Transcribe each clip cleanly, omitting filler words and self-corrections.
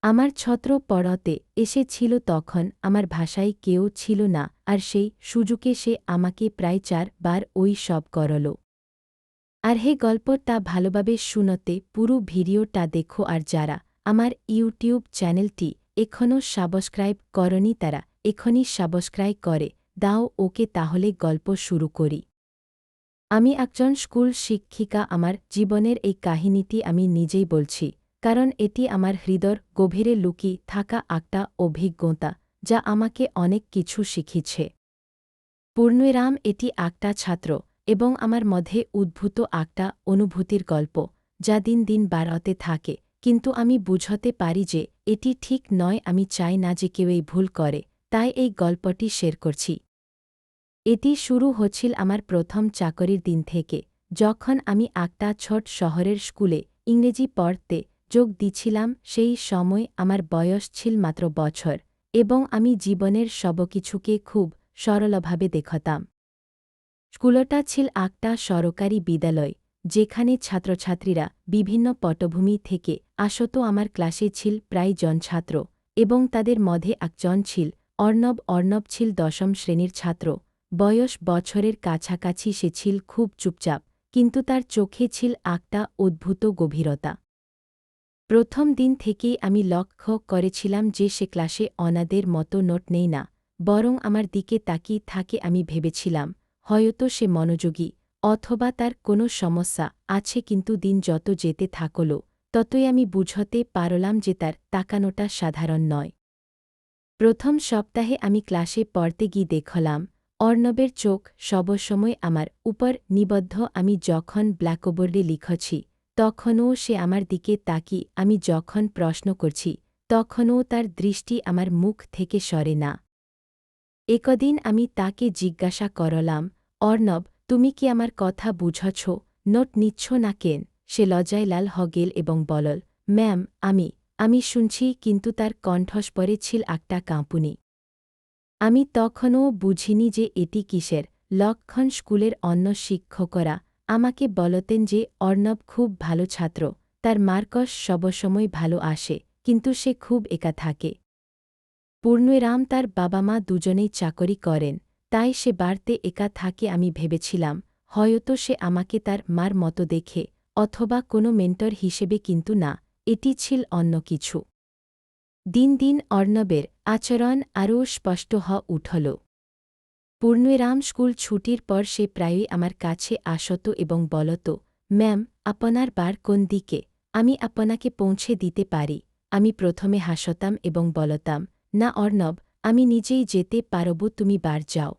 আমার ছত্র পড়তে এসেছিল তখন আমার ভাষায় কেউ ছিল না, আর সেই সুযোগে সে আমাকে প্রায় 4 বার ওই সব করল। আর হে গল্পটা ভালোভাবে শুনতে পুরো ভিডিওটা দেখো, আর যারা আমার ইউটিউব চ্যানেলটি এখনও সাবস্ক্রাইব করনি তারা এখনই সাবস্ক্রাইব করে দাও ওকে। তাহলে গল্প শুরু করি। আমি একজন স্কুল শিক্ষিকা। আমার জীবনের এই কাহিনীটি আমি নিজেই বলছি, কারণ এটি আমার হৃদয়ের গভীরে লুকিয়ে থাকা একটা অভিজ্ঞতা যা আমাকে অনেক কিছু শিখিয়েছে। পূর্ণিরাম এটি একটা ছাত্র এবং আমার মধ্যে উদ্ভূত একটা অনুভূতির গল্প যা দিন দিন বাড়তে থাকে, কিন্তু আমি বুঝতে পারি যে এটি ঠিক নয়। আমি চাই না যে কেউ এই ভুল করে, তাই এই গল্পটি শেয়ার করছি। এটি শুরু হচ্ছিল আমার প্রথম চাকরির দিন থেকে, যখন আমি একটা ছোট শহরের স্কুলে ইংরেজি পড়তে যোগ দিছিলাম। সেই সময় আমার বয়স ছিল মাত্র বছর, এবং আমি জীবনের সবকিছুকে খুব সরলভাবে দেখতাম। স্কুলটা ছিল একটা সরকারি বিদ্যালয়, যেখানে ছাত্রছাত্রীরা বিভিন্ন পটভূমি থেকে আসত। আমার ক্লাসে ছিল প্রায় জন ছাত্র, এবং তাদের মধ্যে একজন ছিল অর্ণব। অর্ণব ছিল 10ম শ্রেণীর ছাত্র, বয়স বছরের কাছাকাছি। সে ছিল খুব চুপচাপ, কিন্তু তার চোখে ছিল একটা অদ্ভুত গভীরতা। প্রথম দিন থেকেই আমি লক্ষ্য করেছিলাম যে সে ক্লাসে অনাদের মতো নোট নেই না, বরং আমার দিকে তাকিয়ে থাকে। আমি ভেবেছিলাম হয়তো সে মনোযোগী, অথবা তার কোনো সমস্যা আছে, কিন্তু দিন যত যেতে থাকল ততই আমি বুঝতে পারলাম যে তার তাকানোটা সাধারণ নয়। প্রথম সপ্তাহে আমি ক্লাসে পড়তে গিয়ে দেখলাম অর্ণবের চোখ সবসময় আমার উপর নিবদ্ধ। আমি যখন ব্ল্যাকবোর্ডে লিখছি তখনও সে আমার দিকে তাকিয়ে। আমি যখন প্রশ্ন করছি তখনও তার দৃষ্টি আমার মুখ থেকে সরে না। একদিন আমি তাকে জিজ্ঞাসা করলাম, অর্ণব, তুমি কি আমার কথা বুঝছ? নোট নিচ্ছ না কেন? সে লজ্জায় লাল হয়ে গেল এবং বলল, ম্যাম, আমি শুনছি। কিন্তু তার কণ্ঠস্বরে ছিল একটা কাঁপুনি। আমি তখনও বুঝিনি যে এটি কিসের লক্ষণ। স্কুলের অন্য শিক্ষকরা আমাকে বলতেন যে অর্ণব খুব ভালো ছাত্র, তার মার্কস সবসময় ভালো আসে, কিন্তু সে খুব একা থাকে। পূর্ণিরাম তার বাবা মা দুজনেই চাকরি করেন, তাই সে বাড়িতে একা থাকে। আমি ভেবেছিলাম হয়তো সে আমাকে তার মার মতো দেখে, অথবা কোনো মেন্টর হিসেবে, কিন্তু না, এটি ছিল অন্য কিছু। দিন দিন অর্ণবের আচরণ আরও স্পষ্ট হয়ে উঠল। পূর্ণিরাম স্কুল ছুটির পর সে প্রায়ই আমার কাছে আসত এবং বলত, ম্যাম, আপনার বার কোন দিকে? আমি আপনাকে পৌঁছে দিতে পারি। আমি প্রথমে হাসতাম এবং বলতাম, না অর্ণব, আমি নিজেই যেতে পারব, তুমি বার যাও।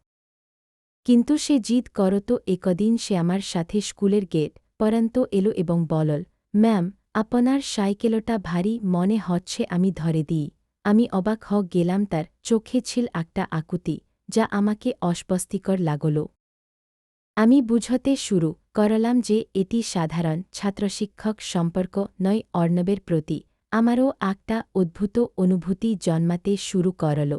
কিন্তু সে জিদ করত। একদিন সে আমার সাথে স্কুলের গেট পর্যন্ত এলো এবং বলল, ম্যাম, আপনার সাইকেলটা ভারী মনে হচ্ছে, আমি ধরে দিই। আমি অবাক হয়ে গেলাম। তার চোখে ছিল একটা আকুতি যা আমাকে অস্বস্তিকর লাগল। আমি বুঝতে শুরু করলাম যে এটি সাধারণ ছাত্রশিক্ষক সম্পর্ক নয়। অর্ণবের প্রতি আমারও একটা অদ্ভুত অনুভূতি জন্মাতে শুরু করল।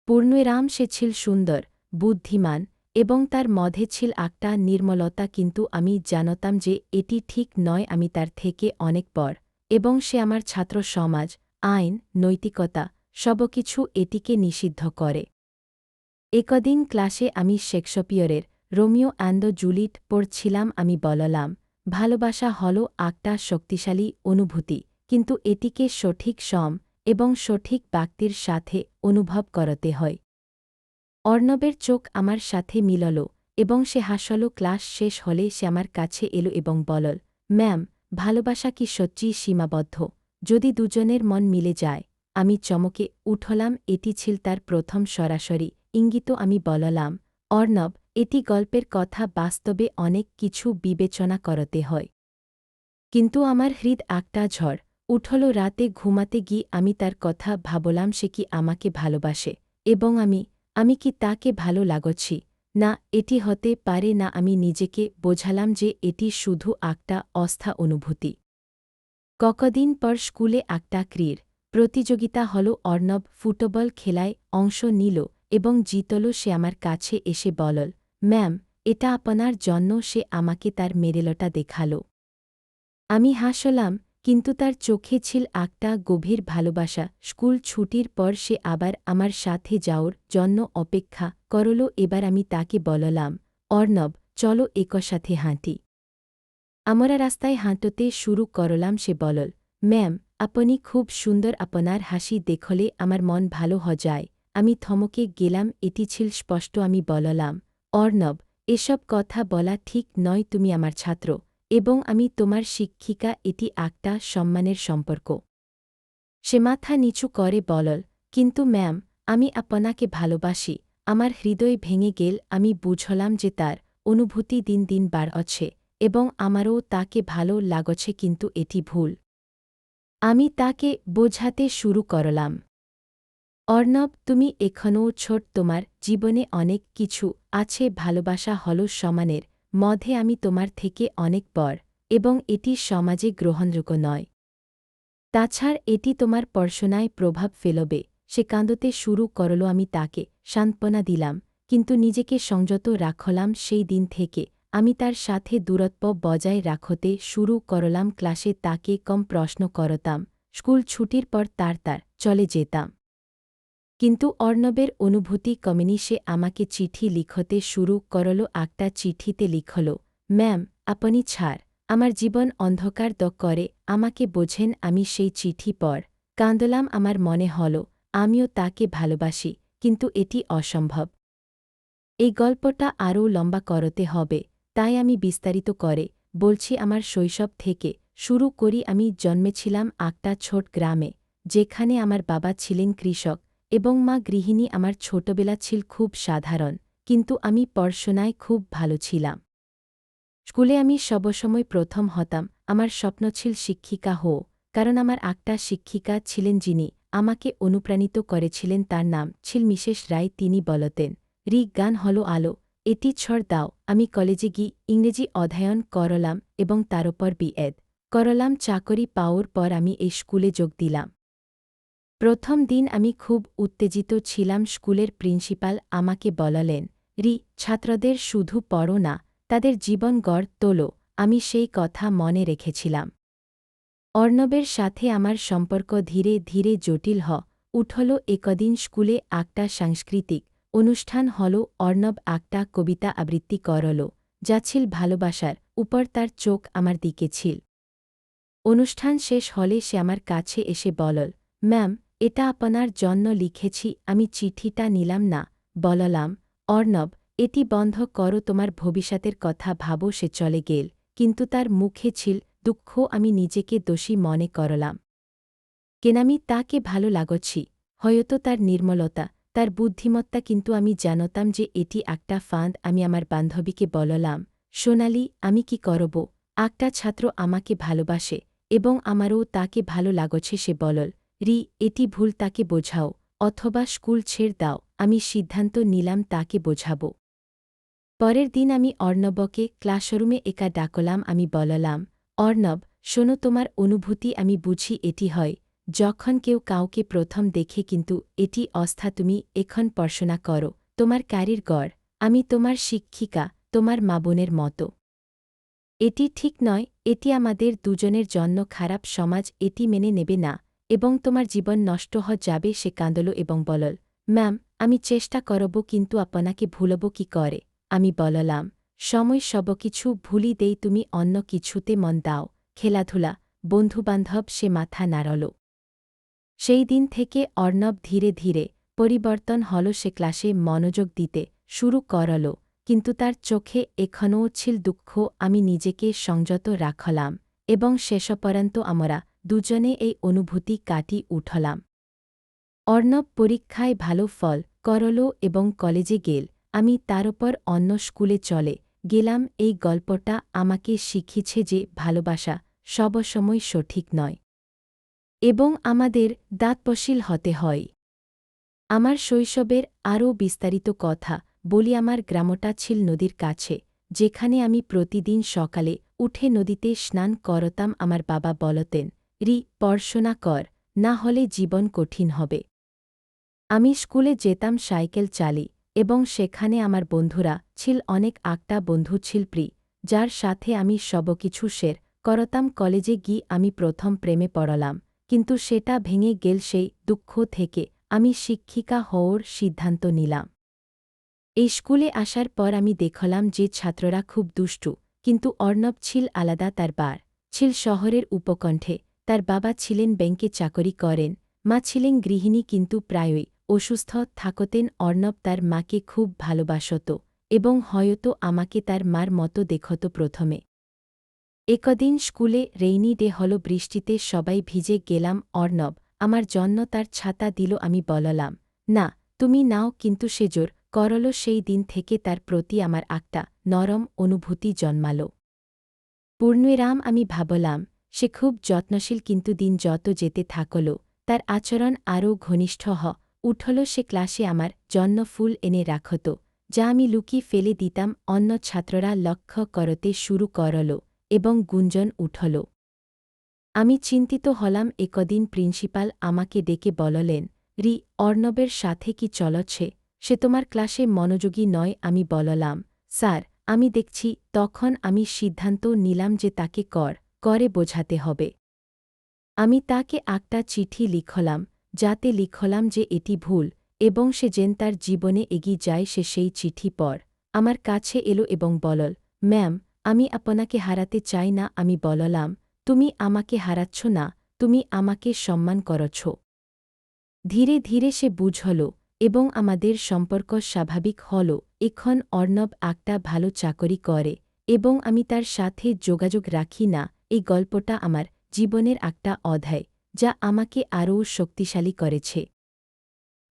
পূর্ণিরাম সে ছিল সুন্দর, বুদ্ধিমান, এবং তার মধ্যে ছিল একটা নির্মলতা, কিন্তু আমি জানতাম যে এটি ঠিক নয়। আমি তার থেকে অনেক বড়, এবং সে আমার ছাত্র সমাজ, আইন, নৈতিকতা সবকিছু এটিকে নিষিদ্ধ করে। একদিন ক্লাসে আমি শেক্সপিয়রের রোমিও অ্যান্ড দ্য জুলিয়েট পড়ছিলাম। আমি বললাম, ভালোবাসা হল একটা শক্তিশালী অনুভূতি, কিন্তু এটিকে সঠিক এবং সঠিক ব্যক্তির সাথে অনুভব করতে হয়। অর্ণবের চোখ আমার সাথে মিলল, এবং সে হাসল। ক্লাস শেষ হলে সে আমার কাছে এলো এবং বলল, ম্যাম, ভালোবাসা কি সত্যিই সীমাবদ্ধ যদি দুজনের মন মিলে যায়? আমি চমকে উঠলাম। এটি ছিল তার প্রথম সরাসরি ইঙ্গিত। আমি বললাম, অর্ণব, এটি গল্পের কথা, বাস্তবে অনেক কিছু বিবেচনা করতে হয়। কিন্তু আমার হৃদ একটা ঝড় উঠল। রাতে ঘুমাতে গিয়ে আমি তার কথা ভাবলাম। সে কি আমাকে ভালোবাসে, এবং আমি কি তাকে ভালো লাগছি? না, এটি হতে পারে না। আমি নিজেকে বোঝালাম যে এটি শুধু একটা অস্থা অনুভূতি। কদিন পর স্কুলে একটা ক্রীড়া প্রতিযোগিতা হল। অর্ণব ফুটবল খেলায় অংশ নিল এবং জিতল। সে আমার কাছে এসে বলল, ম্যাম, এটা আপনার জন্য। সে আমাকে তার মেডেলটা দেখাল। আমি হাসলাম, কিন্তু তার চোখে ছিল একটা গভীর ভালোবাসা। স্কুল ছুটির পর সে আবার আমার সাথে যাওয়ার জন্য অপেক্ষা করল। এবার আমি তাকে বললাম, অর্ণব, চলো একসাথে হাঁটি। আমরা রাস্তায় হাঁটতে শুরু করলাম। সে বলল, ম্যাম, আপনি খুব সুন্দর, আপনার হাসি দেখলে আমার মন ভালো হয়ে যায়। আমি থমকে গেলাম। এটি ছিল স্পষ্ট। আমি বললাম, অর্ণব, এসব কথা বলা ঠিক নয়। তুমি আমার ছাত্র এবং আমি তোমার শিক্ষিকা। এটি একটা সম্মানের সম্পর্ক। সে মাথা নিচু করে বলল, কিন্তু ম্যাম, আমি আপনাকে ভালোবাসি। আমার হৃদয় ভেঙে গেল। আমি বুঝলাম যে তার অনুভূতি দিন দিন বাড়ছে এবং আমারও তাকে ভালো লাগছে, কিন্তু এটি ভুল। আমি তাকে বোঝাতে শুরু করলাম, অর্ণব, তুমি এখনও ছোট, তোমার জীবনে অনেক কিছু আছে। ভালোবাসা হল সমানের মধ্যে। আমি তোমার থেকে অনেক বড় এবং এটি সমাজে গ্রহণযোগ্য নয়। তাছাড়া এটি তোমার পড়াশোনায় প্রভাব ফেলবে। সে কাঁদতে শুরু করল। আমি তাকে সান্ত্বনা দিলাম, কিন্তু নিজেকে সংযত রাখলাম। সেই দিন থেকে আমি তার সাথে দূরত্ব বজায় রাখতে শুরু করলাম। ক্লাসে তাকে কম প্রশ্ন করতাম। স্কুল ছুটির পর তার চলে যেতাম। কিন্তু অর্ণবের অনুভূতি কমেনি। সে আমাকে চিঠি লিখতে শুরু করল। একটা চিঠিতে লিখল, ম্যাম, আপনি ছাড় আমার জীবন অন্ধকার করে। আমাকে বোঝেন। আমি সেই চিঠি পড় কাঁদলাম। আমার মনে হল আমিও তাকে ভালোবাসি, কিন্তু এটি অসম্ভব। এই গল্পটা আরও লম্বা করতে হবে, তাই আমি বিস্তারিত করে বলছি। আমার শৈশব থেকে শুরু করি। আমি জন্মেছিলাম একটা ছোট গ্রামে, যেখানে আমার বাবা ছিলেন কৃষক এবং মা গৃহিণী। আমার ছোটবেলা ছিল খুব সাধারণ, কিন্তু আমি পড়াশোনায় খুব ভালো ছিলাম। স্কুলে আমি সবসময় প্রথম হতাম। আমার স্বপ্ন ছিল শিক্ষিকা হও, কারণ আমার একটা শিক্ষিকা ছিলেন যিনি আমাকে অনুপ্রাণিত করেছিলেন। তার নাম ছিল মিসেস রায়। তিনি বলতেন, জ্ঞান হল আলো, এটি ছড় দাও। আমি কলেজে গিয়ে ইংরেজি অধ্যয়ন করলাম এবং তার উপর বিএড করলাম। চাকরি পাওয়ার পর আমি এই স্কুলে যোগ দিলাম। প্রথম দিন আমি খুব উত্তেজিত ছিলাম। স্কুলের প্রিন্সিপাল আমাকে বললেন, ছাত্রদের শুধু পড়ো না, তাদের জীবন গড় তোলো। আমি সেই কথা মনে রেখেছিলাম। অর্ণবের সাথে আমার সম্পর্ক ধীরে ধীরে জটিল উঠল। একদিন স্কুলে একটা সাংস্কৃতিক অনুষ্ঠান হল। অর্ণব একটা কবিতা আবৃত্তি করল, যা ছিল ভালোবাসার উপর। তার চোখ আমার দিকে ছিল। অনুষ্ঠান শেষ হলে সে আমার কাছে এসে বলল, ম্যাম, এটা আপনার জন্য লিখেছি। আমি চিঠিটা নিলাম না। বললাম, অর্ণব, এটি বন্ধ করো, তোমার ভবিষ্যতের কথা ভাবো। সে চলে গেল, কিন্তু তার মুখে ছিল দুঃখ। আমি নিজেকে দোষী মনে করলাম, কেন আমি তাকে ভালো লাগছি। হয়তো তার নির্মলতা, তার বুদ্ধিমত্তা, কিন্তু আমি জানতাম যে এটি একটা ফাঁদ। আমি আমার বান্ধবীকে বললাম, সোনালি, আমি কি করব? একটা ছাত্র আমাকে ভালোবাসে এবং আমারও তাকে ভালো লাগছে। সে বলল, এটি ভুল, তাকে বোঝাও, অথবা স্কুল ছেড়ে দাও। আমি সিদ্ধান্ত নিলাম তাকে বোঝাব। পরের দিন আমি অর্ণবকে ক্লাসরুমে একা ডাকলাম। আমি বললাম, অর্ণব, শোনো, তোমার অনুভূতি আমি বুঝি। এটি হয় যখন কেউ কাউকে প্রথম দেখে, কিন্তু এটি অস্থা। তুমি এখন পড়াশোনা করো, তোমার ক্যারিয়ার গড়। আমি তোমার শিক্ষিকা, তোমার মা বোনের মতো। এটি ঠিক নয়, এটি আমাদের দুজনের জন্য খারাপ। সমাজ এটি মেনে নেবে না এবং তোমার জীবন নষ্ট হয়ে যাবে। সে কাঁদল এবং বলল, ম্যাম, আমি চেষ্টা করব, কিন্তু আপনাকে ভুলব কি করে? আমি বললাম, সময় সবকিছু ভুলি দেই, তুমি অন্য কিছুতে মন দাও, খেলাধুলা, বন্ধুবান্ধব। সে মাথা নাড়ল। সেই দিন থেকে অর্ণব ধীরে ধীরে পরিবর্তন হল। সে ক্লাসে মনোযোগ দিতে শুরু করল, কিন্তু তার চোখে এখনও ছিল দুঃখ। আমি নিজেকে সংযত রাখলাম এবং শেষ পর্যন্ত আমরা দুজনে এই অনুভূতি কাটিয়ে উঠলাম। অর্ণব পরীক্ষায় ভালো ফল করল এবং কলেজে গেল। আমি তার উপর অন্য স্কুলে চলে গেলাম। এই গল্পটা আমাকে শিখিয়েছে যে ভালোবাসা সবসময় সঠিক নয় এবং আমাদের দায়িত্বশীল হতে হয়। আমার শৈশবের আরও বিস্তারিত কথা বলি। আমার গ্রামটা ছিল নদীর কাছে, যেখানে আমি প্রতিদিন সকালে উঠে নদীতে স্নান করতাম। আমার বাবা বলতেন, পড়াশোনা কর, না হলে জীবন কঠিন হবে। আমি স্কুলে যেতাম সাইকেল চালি এবং সেখানে আমার বন্ধুরা ছিল অনেক। একটা বন্ধু ছিল যার সাথে আমি সবকিছু শেয়ার করতাম কলেজে গিয়ে আমি প্রথম প্রেমে পড়লাম কিন্তু সেটা ভেঙে গেল সেই দুঃখ থেকে আমি শিক্ষিকা হওয়ার সিদ্ধান্ত নিলাম এই স্কুলে আসার পর আমি দেখলাম যে ছাত্ররা খুব দুষ্টু কিন্তু অর্ণব ছিল আলাদা তার বার ছিল শহরের উপকণ্ঠে তার বাবা ছিলেন ব্যাংকে চাকরি করেন মা ছিলেন গৃহিণী কিন্তু প্রায়ই অসুস্থ থাকতেন অর্ণব তার মাকে খুব ভালোবাসত এবং হয়তো আমাকে তার মার মতো দেখত প্রথমে একদিন স্কুলে রেইনি ডে হল বৃষ্টিতে সবাই ভিজে গেলাম অর্ণব আমার জন্য তার ছাতা দিল আমি বললাম না তুমি নাও কিন্তু সে জোর করল সেই দিন থেকে তার প্রতি আমার একটা নরম অনুভূতি জন্মাল পূর্ণরাম আমি ভাবলাম সে খুব যত্নশীল কিন্তু দিন যত যেতে থাকল তার আচরণ আরও ঘনিষ্ঠ উঠল সে ক্লাসে আমার জন্য ফুল এনে রাখত যা আমি লুকিয়ে ফেলে দিতাম অন্য ছাত্ররা লক্ষ্য করতে শুরু করল এবং গুঞ্জন উঠল আমি চিন্তিত হলাম একদিন প্রিন্সিপাল আমাকে ডেকে বললেন রি অর্ণবের সাথে কি চলছে সে তোমার ক্লাসে মনোযোগী নয় আমি বললাম স্যার আমি দেখছি তখন আমি সিদ্ধান্ত নিলাম যে তাকে করে বোঝাতে হবে আমি তাকে একটা চিঠি লিখলাম যাতে লিখলাম যে এটি ভুল এবং সে যেন তার জীবনে এগিয়ে যায় সে সেই চিঠি পর আমার কাছে এলো এবং বলল ম্যাম আমি আপনাকে হারাতে চাই না আমি বললাম তুমি আমাকে হারাচ্ছ না তুমি আমাকে সম্মান করছ ধীরে ধীরে সে বুঝল এবং আমাদের সম্পর্ক স্বাভাবিক হল এখন অর্ণব একটা ভালো চাকরি করে এবং আমি তার সাথে যোগাযোগ রাখি না এই গল্পটা আমার জীবনের একটা অধ্যায় যা আমাকে আরও শক্তিশালী করেছে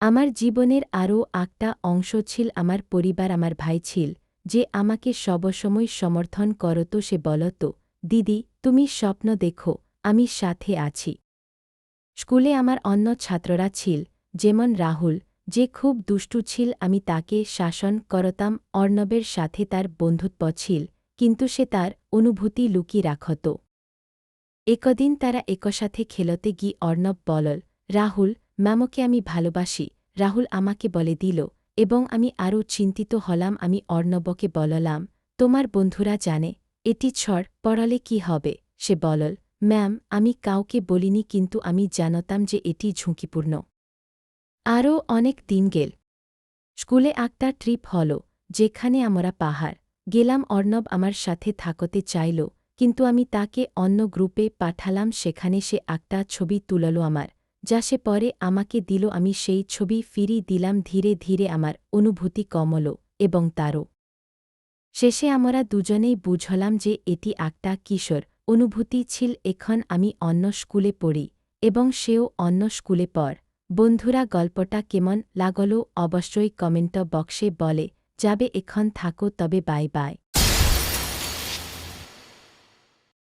আমার জীবনের আরও একটা অংশ ছিল আমার পরিবার আমার ভাই ছিল যে আমাকে সবসময় সমর্থন করত সে বলত দিদি তুমি স্বপ্ন দেখো আমি সাথে আছি স্কুলে আমার অন্য ছাত্ররা ছিল যেমন রাহুল যে খুব দুষ্টু ছিল আমি তাকে শাসন করতাম অর্ণবের সাথে তার বন্ধুত্ব ছিল কিন্তু সে তার অনুভূতি লুকিয়ে রাখত একদিন তারা একসাথে খেলতে গিয়ে অর্ণব বলল রাহুল ম্যামকে আমি ভালোবাসি রাহুল আমাকে বলে দিল এবং আমি আরও চিন্তিত হলাম আমি অর্ণবকে বললাম তোমার বন্ধুরা জানে এটি ছড় পড়ালে কি হবে সে বলল ম্যাম আমি কাউকে বলিনি কিন্তু আমি জানতাম যে এটি ঝুঁকিপূর্ণ আরও অনেক দিন গেল স্কুলে একটা ট্রিপ হল যেখানে আমরা পাহাড় গেলাম অর্ণব আমার সাথে থাকতে চাইল কিন্তু আমি তাকে অন্য গ্রুপে পাঠালাম সেখানে সে একটা ছবি তুলল আমার যা সে পরে আমাকে দিল আমি সেই ছবি ফিরিয়ে দিলাম ধীরে ধীরে আমার অনুভূতি কমল এবং তারও শেষে আমরা দুজনেই বুঝলাম যে এটি একটা কিশোর অনুভূতি ছিল এখন আমি অন্য স্কুলে পড়ি এবং সেও অন্য স্কুলে পড় বন্ধুরা গল্পটা কেমন লাগল অবশ্যই কমেন্ট বক্সে বলে যাবে এখন থাকো তবে বাই বাই